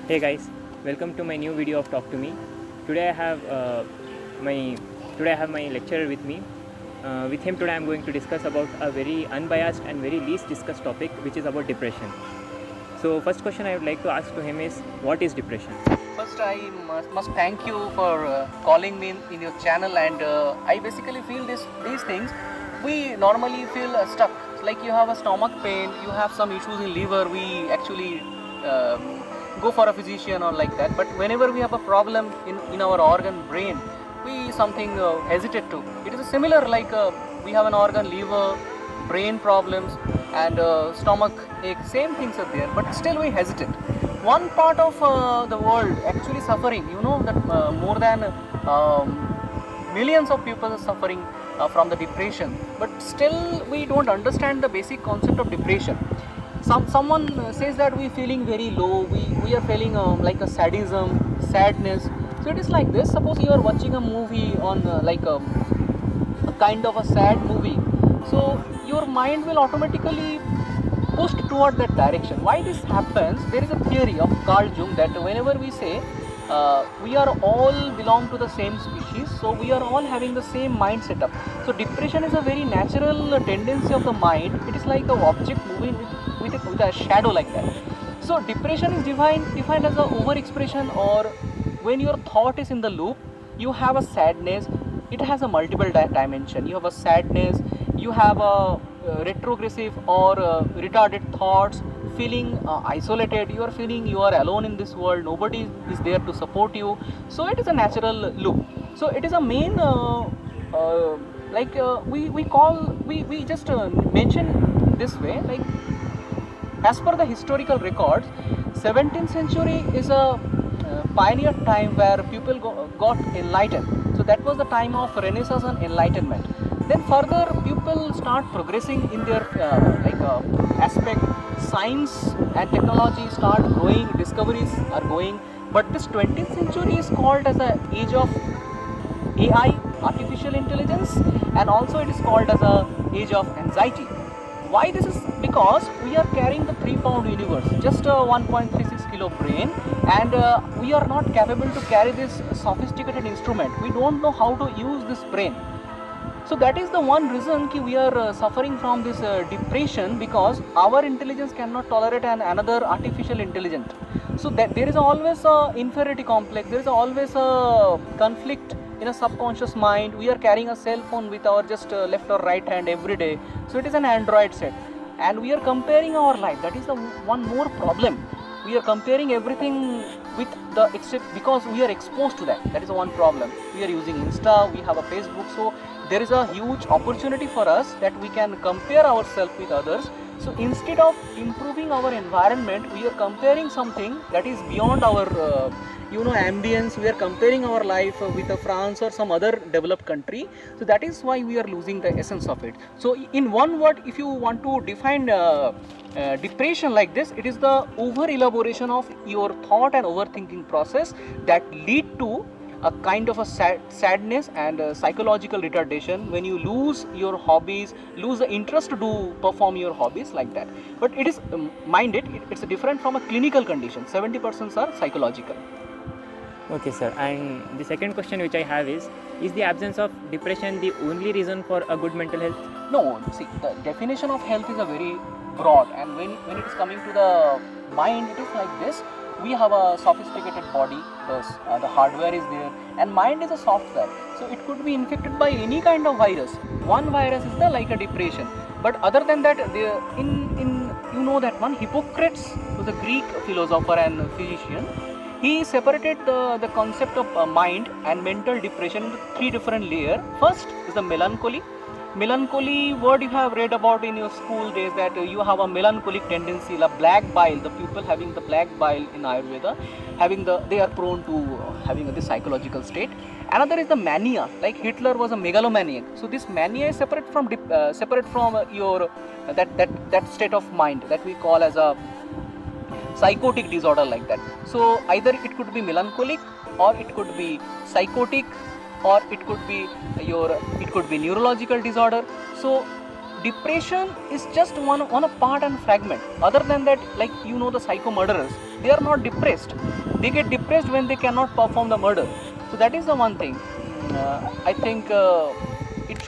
Hey guys, welcome to my new video of Talk to Me. Today I have my my lecturer with me. With him today I am going to discuss about a very unbiased and very least discussed topic, which is about depression. So first question I would like to ask to him is, what is depression? First, I must thank you for calling me in your channel, and I basically feel these things. We normally feel stuck. It's like you have a stomach pain, you have some issues in liver. We actually go for a physician or like that. But whenever we have a problem in our organ brain, we something hesitate to. It is similar like we have an organ liver, brain problems, and stomach ache. Same things are there, but still we hesitate. One part of the world actually suffering, you know that more than millions of people are suffering from the depression, but still we don't understand the basic concept of depression. Someone says that we feeling very low, we are feeling like a sadness. So it is like this. Suppose you are watching a movie on a kind of a sad movie, so your mind will automatically pushed toward that direction. Why this happens? There is a theory of Carl Jung that whenever we say we are all belong to the same species, so we are all having the same mind setup. So depression is a very natural tendency of the mind. It is like a object moving with a shadow like that. So depression is defined as a overexpression, or when your thought is in the loop, you have a sadness. It has a multiple dimension. You have a sadness, you have a retrogressive or retarded thoughts, feeling isolated. You are feeling you are alone in this world, nobody is there to support you. So it is a natural loop. So it is a main we just mention this way, like as per the historical records, 17th century is a pioneer time where people got enlightened. So that was the time of Renaissance and Enlightenment. Then further, people start progressing in their aspect. Science and technology start growing. Discoveries are going. But this 20th century is called as the age of AI, artificial intelligence, and also it is called as a age of anxiety. Why this is? Because we are carrying the 3-pound universe, just a 1.36 kilo brain, and we are not capable to carry this sophisticated instrument. We don't know how to use this brain. So that is the one reason ki we are suffering from this depression, because our intelligence cannot tolerate another artificial intelligence. So that there is always a inferiority complex. There is always a conflict in a subconscious mind. We are carrying a cell phone with our just left or right hand every day. So it is an Android set, and we are comparing our life. That is the one more problem. We are comparing everything with the except because we are exposed to that. That is one problem. We are using Insta, we have a Facebook, so there is a huge opportunity for us that we can compare ourselves with others. So instead of improving our environment, we are comparing something that is beyond our ambience. We are comparing our life with a France or some other developed country. So that is why we are losing the essence of it. So in one word, if you want to define depression like this, it is the over elaboration of your thought and overthinking process that lead to a kind of a sadness and psychological retardation. When you lose your hobbies, lose the interest to perform your hobbies like that. But it is it's different from a clinical condition. 70% are psychological. Okay, sir. And the second question which I have is the absence of depression the only reason for a good mental health? No, see, the definition of health is a very broad, and when it is coming to the mind, it is like this. We have a sophisticated body, the hardware is there, and mind is a software. So it could be infected by any kind of virus. One virus is like a depression. But other than that, in you know that one, Hippocrates was a Greek philosopher and physician. He separated the concept of mind and mental depression into 3 different layers. First is the melancholy. Melancholy word you have read about in your school days, that you have a melancholic tendency, the black bile. The people having the black bile in Ayurveda, they are prone to having this psychological state. Another is the mania, like Hitler was a megalomaniac. So this mania is separate from your that state of mind that we call as a psychotic disorder like that. So either it could be melancholic, or it could be psychotic, or it could be neurological disorder. So depression is just one a part and fragment. Other than that, like the psycho murderers, they are not depressed. They get depressed when they cannot perform the murder. So that is the one thing. I think it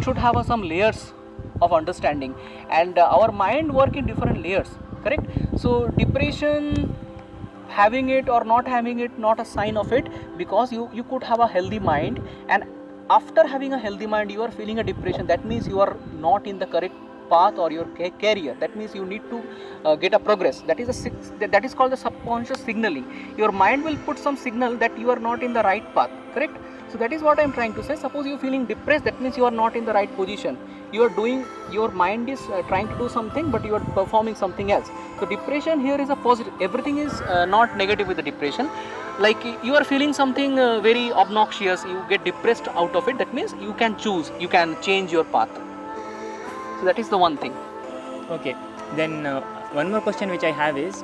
should have some layers of understanding, and our mind work in different layers. Correct. So depression, having it or not having it, not a sign of it, because you could have a healthy mind, and after having a healthy mind you are feeling a depression. That means you are not in the correct path or your career. That means you need to get a progress. That is called the subconscious signaling. Your mind will put some signal that you are not in the right path. Correct. So that is what I am trying to say. Suppose you are feeling depressed, that means you are not in the right position. Your mind is trying to do something, but you are performing something else. So depression here is a positive. Everything is not negative with the depression. Like you are feeling something very obnoxious, you get depressed out of it. That means you can choose, you can change your path. So that is the one thing. Okay, then one more question which I have is,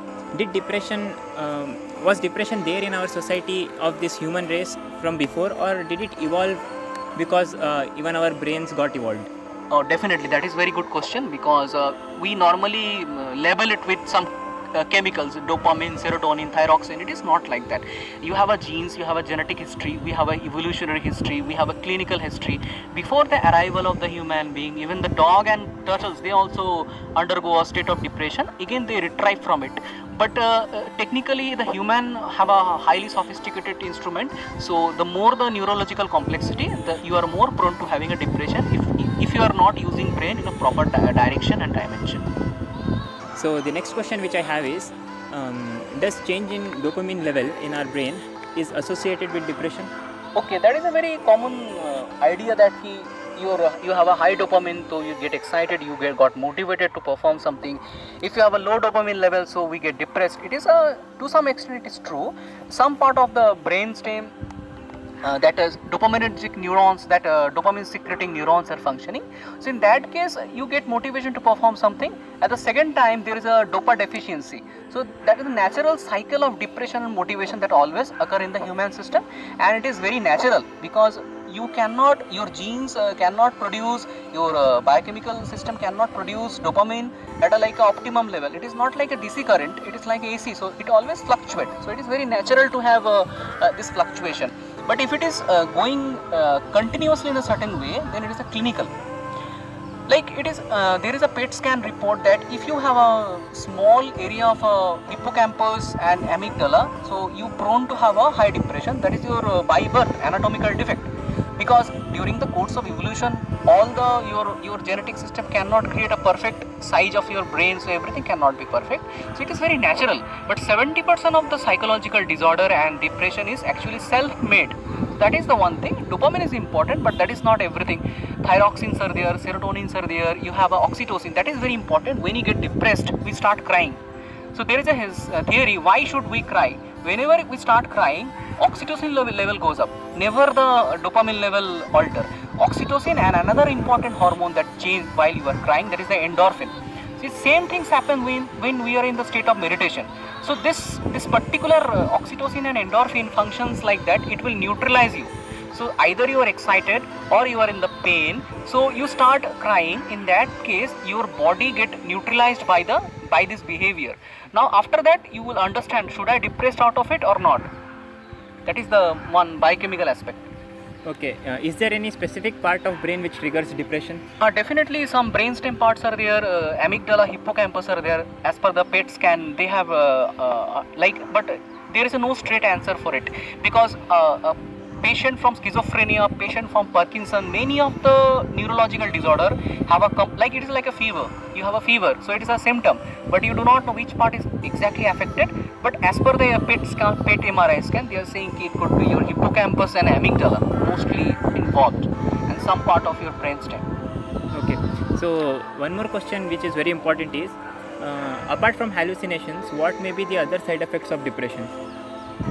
was depression there in our society of this human race from before, or did it evolve because even our brains got evolved? Oh, definitely. That is very good question, because we normally label it with some chemicals, dopamine, serotonin, thyroxine. It is not like that. You have a genes, you have a genetic history, we have a evolutionary history, we have a clinical history. Before the arrival of the human being, even the dog and turtles, they also undergo a state of depression. Again, they retrieve from it. But technically the human have a highly sophisticated instrument. So the more the neurological complexity, you are more prone to having a depression if you are not using brain in a proper direction and dimension. So the next question which I have is, does change in dopamine level in our brain is associated with depression? Okay, that is a very common idea that you have a high dopamine, so you get excited, got motivated to perform something. If you have a low dopamine level, so we get depressed. It is to some extent it is true. Some part of the brainstem, that is dopaminergic neurons, that dopamine secreting neurons are functioning. So in that case you get motivation to perform something. At the second time there is a dopa deficiency. So that is a natural cycle of depression and motivation that always occur in the human system, and it is very natural, because your genes cannot produce, your biochemical system cannot produce dopamine at a optimum level. It is not like a DC current, it is like AC, so it always fluctuates. So it is very natural to have this fluctuation. But if it is going continuously in a certain way, then it is a clinical. Like it is, there is a PET scan report that if you have a small area of hippocampus and amygdala, so you prone to have a high depression. That is your by birth anatomical defect. Because during the course of evolution, your genetic system cannot create a perfect size of your brain, so everything cannot be perfect. So it is very natural. But 70% of the psychological disorder and depression is actually self-made. That is the one thing. Dopamine is important, but that is not everything. Thyroxines are there, serotonins are there. You have a oxytocin. That is very important. When you get depressed, we start crying. So there is a theory. Why should we cry? Whenever we start crying, oxytocin level goes up. Never the dopamine level alter. Oxytocin and another important hormone that change while you are crying, that is the endorphin. See, same things happen when we are in the state of meditation. So this particular oxytocin and endorphin functions like that. It will neutralize you. So either you are excited or you are in the pain, so you start crying. In that case, your body get neutralized by this behavior. Now after that, you will understand, should I depressed out of it or not? That is the one biochemical aspect. Okay, is there any specific part of brain which triggers depression? Definitely some brainstem parts are there, amygdala, hippocampus are there. As per the PET scan, they have but there is no straight answer for it, because patient from schizophrenia, patient from Parkinson, many of the neurological disorder have it is like a fever. You have a fever, so it is a symptom, but you do not know which part is exactly affected. But as per the PET MRI scan, they are saying it could be your hippocampus and amygdala mostly involved, and some part of your brainstem. Okay, so one more question which is very important is, apart from hallucinations, what may be the other side effects of depression?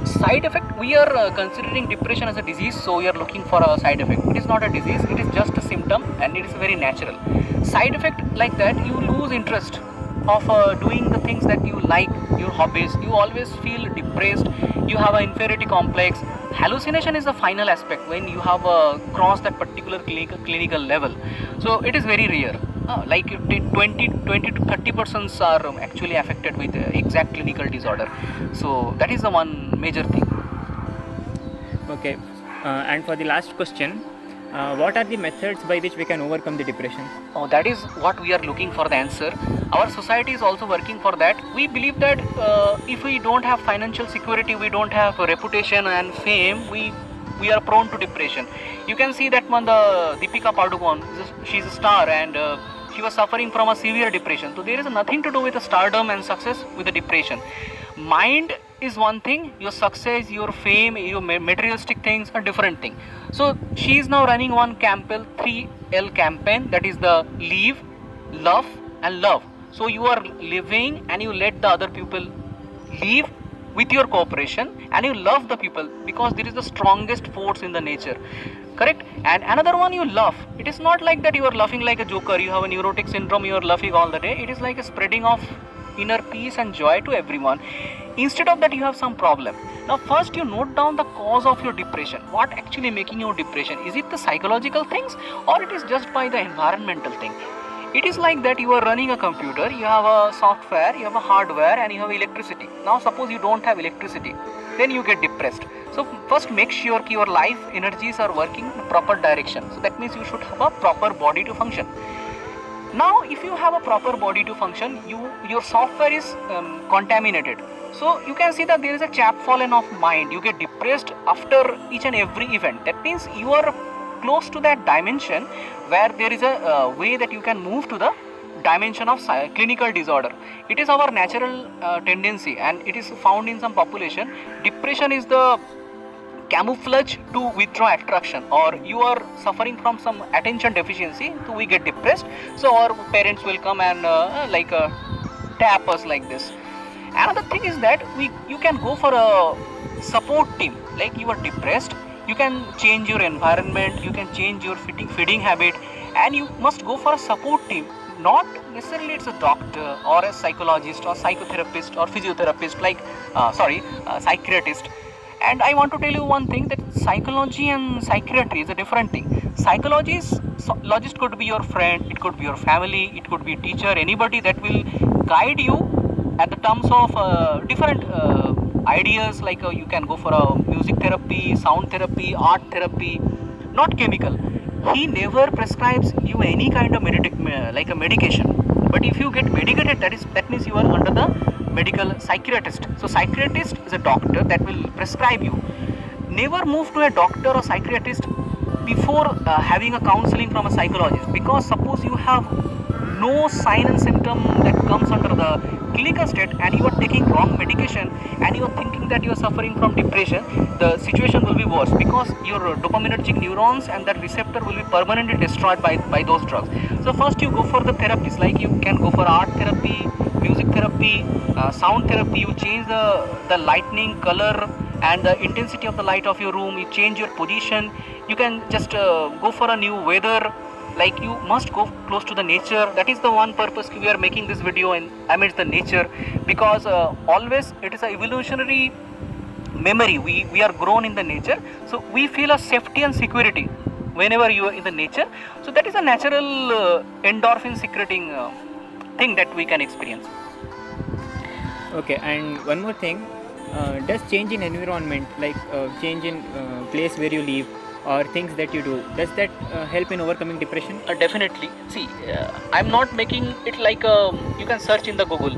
Side effect, we are considering depression as a disease, so we are looking for a side effect. It is not a disease, it is just a symptom, and it is very natural. Side effect like that, you lose interest of doing the things that you like, your hobbies. You always feel depressed, you have an inferiority complex. Hallucination is the final aspect when you have crossed that particular clinical level. So it is very rare. like 20 to 30% are actually affected with exact clinical disorder. So that is the one major thing. Okay, and for the last question, what are the methods by which we can overcome the depression? Oh, that is what we are looking for the answer. Our society is also working for that. We believe that if we don't have financial security, we don't have a reputation and fame, we are prone to depression. You can see that one, the Deepika Padukone, she's a star, and she was suffering from a severe depression. So there is nothing to do with the stardom and success with the depression. Mind is one thing, your success, your fame, your materialistic things are different thing. So she is now running one campaign, 3L campaign, that is the live, love and love. So you are living and you let the other people live with your cooperation, and you love the people because there is the strongest force in the nature, correct? And another one, you love. It is not like that you are laughing like a joker, you have a neurotic syndrome, you are laughing all the day. It is like a spreading of inner peace and joy to everyone. Instead of that, you have some problem. Now first you note down the cause of your depression. What actually making your depression? Is it the psychological things, or it is just by the environmental thing? It is like that you are running a computer, you have a software, you have a hardware, and you have electricity. Now suppose you don't have electricity, then you get depressed. So first make sure your life energies are working in proper direction. So that means you should have a proper body to function. Now if you have a proper body to function, your software is contaminated. So you can see that there is a chap fallen of mind. You get depressed after each and every event. That means you are close to that dimension where there is a way that you can move to the dimension of clinical disorder. It is our natural tendency, and it is found in some population. Depression is the camouflage to withdraw attraction, or you are suffering from some attention deficiency, so we get depressed. So our parents will come and tap us like this. Another thing is that you can go for a support team. Like you are depressed, you can change your environment, you can change your feeding habit, and you must go for a support team. Not necessarily it's a doctor or a psychologist or psychotherapist or physiotherapist, like psychiatrist. And I want to tell you one thing, that psychology and psychiatry is a different thing. Psychologist could be your friend, it could be your family, it could be a teacher, anybody that will guide you at the terms of different ideas, like you can go for a music therapy, sound therapy, art therapy, not chemical. He never prescribes you any kind of like a medication. But if you get medicated, that means you are under the medical psychiatrist. So psychiatrist is a doctor that will prescribe you. Never move to a doctor or psychiatrist before having a counseling from a psychologist, because suppose you have no sign and symptom that comes under the clinical state and you are taking wrong medication and you are thinking that you are suffering from depression, the situation will be worse, because your dopaminergic neurons and that receptor will be permanently destroyed by those drugs. So first you go for the therapies, like you can go for art therapy, music therapy, sound therapy. You change the lightning, color and the intensity of the light of your room, you change your position. You can just go for a new weather. Like you must go close to the nature. That is the one purpose we are making this video in amidst the nature, because always it is a evolutionary memory. We are grown in the nature, so we feel a safety and security whenever you are in the nature. So that is a natural endorphin secreting thing that we can experience. Okay, and one more thing, does change in environment, like change in place where you live or things that you do, does that help in overcoming depression? Definitely. See, I'm not making it like you can search in the Google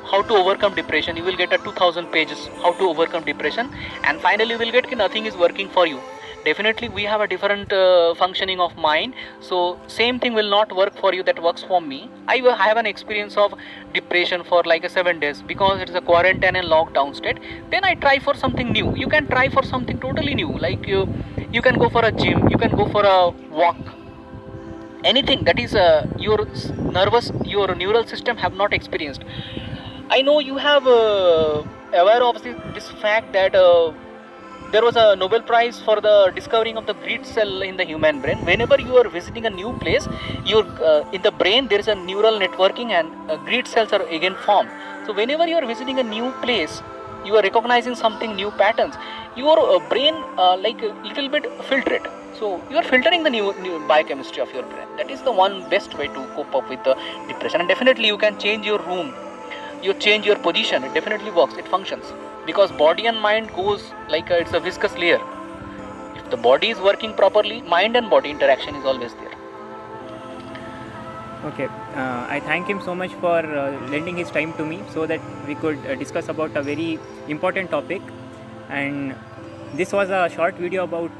how to overcome depression. You will get a 2000 pages how to overcome depression, and finally you will get nothing is working for you. Definitely we have a different functioning of mind, so same thing will not work for you that works for me. I have an experience of depression for like 7 days, because it is a quarantine and lockdown state. Then I try for something new. You can try for something totally new, like you can go for a gym, you can go for a walk, anything that is your neural system have not experienced. I know you have aware of this fact that there was a Nobel Prize for the discovering of the greed cell in the human brain. Whenever you are visiting a new place, in the brain there is a neural networking, and greed cells are again formed. So whenever you are visiting a new place, you are recognizing something new patterns. Your brain like a little bit filter it. So you are filtering the new biochemistry of your brain. That is the one best way to cope up with the depression. And definitely you can change your room, you change your position. It definitely works. It functions because body and mind goes like it's a viscous layer. If the body is working properly, mind and body interaction is always there. Okay, I thank him so much for lending his time to me so that we could discuss about a very important topic. And this was a short video about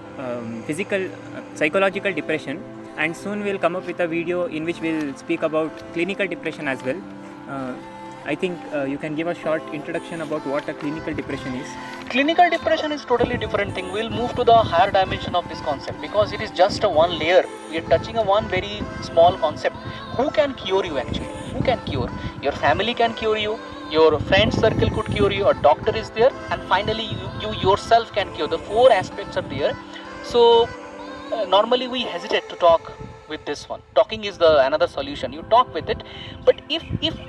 psychological depression, and soon we'll come up with a video in which we'll speak about clinical depression as well. I think you can give a short introduction about what a clinical depression is. Clinical depression is totally different thing. We'll move to the higher dimension of this concept because it is just a one layer. We are touching a one very small concept. Who can cure you actually? Who can cure? Your family can cure you. Your friend circle could cure you. A doctor is there, and finally you yourself can cure. The four aspects are there. So normally we hesitate to talk with this one. Talking is the another solution. You talk with it, but if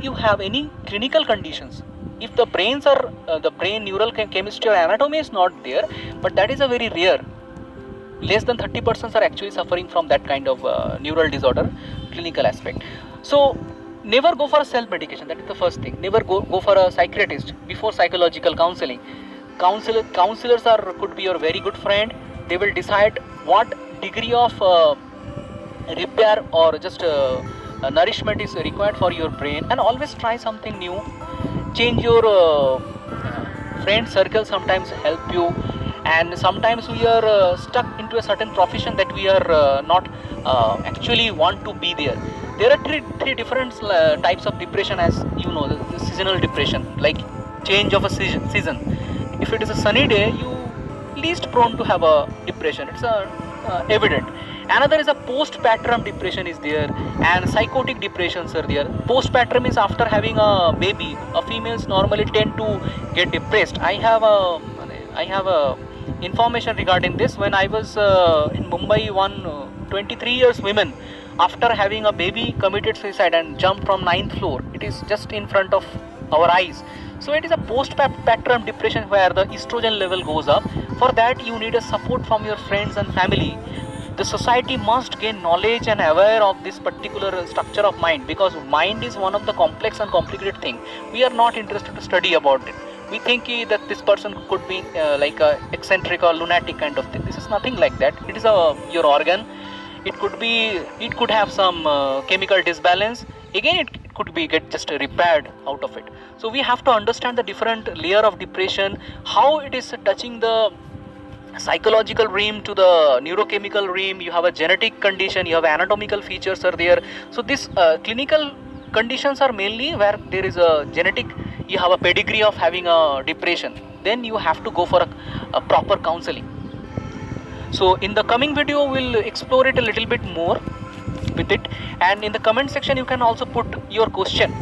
you have any clinical conditions, if the brains are the brain neural chemistry or anatomy is not there, but that is a very rare. Less than 30% are actually suffering from that kind of neural disorder clinical aspect. So never go for a self medication. That is the first thing. Never go for a psychiatrist before psychological counseling. Counselors could be your very good friend. They will decide what degree of repair or just nourishment is required for your brain, and always try something new. Change your friend circle sometimes help you, and sometimes we are stuck into a certain profession that we are not actually want to be there. There are three different types of depression, as you know. The seasonal depression, like change of a season. If it is a sunny day, you least prone to have a depression. It's evident. Another is a post-partum depression is there, and psychotic depressions are there. Post-partum is after having a baby. Females normally tend to get depressed. I have a information regarding this. When I was in Mumbai, 23 years women after having a baby committed suicide and jumped from 9th floor. It is just in front of our eyes. So it is a post-partum depression where the estrogen level goes up. For that you need a support from your friends and family. The society must gain knowledge and aware of this particular structure of mind, because mind is one of the complex and complicated thing. We are not interested to study about it. We think that this person could be like a eccentric or lunatic kind of thing. This is nothing like that. It is your organ. It could have some chemical disbalance. Again, it could be get just repaired out of it. So we have to understand the different layer of depression, how it is touching the psychological realm to the neurochemical realm. You have a genetic condition, you have anatomical features are there. So this clinical conditions are mainly where there is a genetic, you have a pedigree of having a depression, then you have to go for a proper counseling. So in the coming video we'll explore it a little bit more with it, and in the comment section you can also put your question,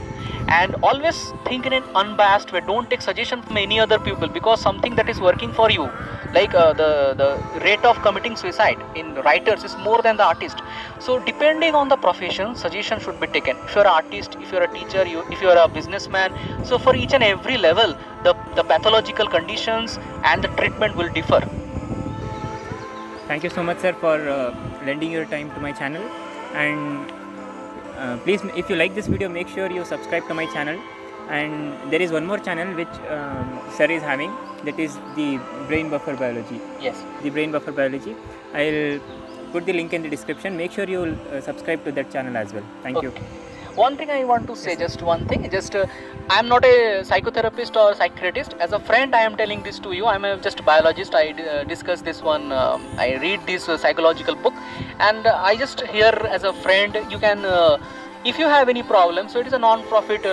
and always think in an unbiased way. Don't take suggestion from any other people, because something that is working for you, like the rate of committing suicide in writers is more than the artist. So depending on the profession, suggestion should be taken. If you're an artist, if you're a teacher, if you're a businessman, so for each and every level the pathological conditions and the treatment will differ. Thank you so much, sir, for lending your time to my channel. And please, if you like this video, make sure you subscribe to my channel. And there is one more channel which sir is having, that is the Brain Buffer Biology. Yes. The Brain Buffer Biology. I'll put the link in the description. Make sure you subscribe to that channel as well. Thank you. One thing I want to say, just one thing, I am not a psychotherapist or psychiatrist. As a friend, I am telling this to you. I am just a biologist. I discuss this one. I read this psychological book, and I just here as a friend. You can, if you have any problem. So it is a non-profit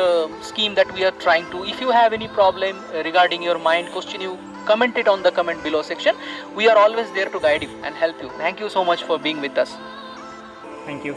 scheme that we are trying to. If you have any problem regarding your mind, question you, comment it on the comment below section. We are always there to guide you and help you. Thank you so much for being with us. Thank you.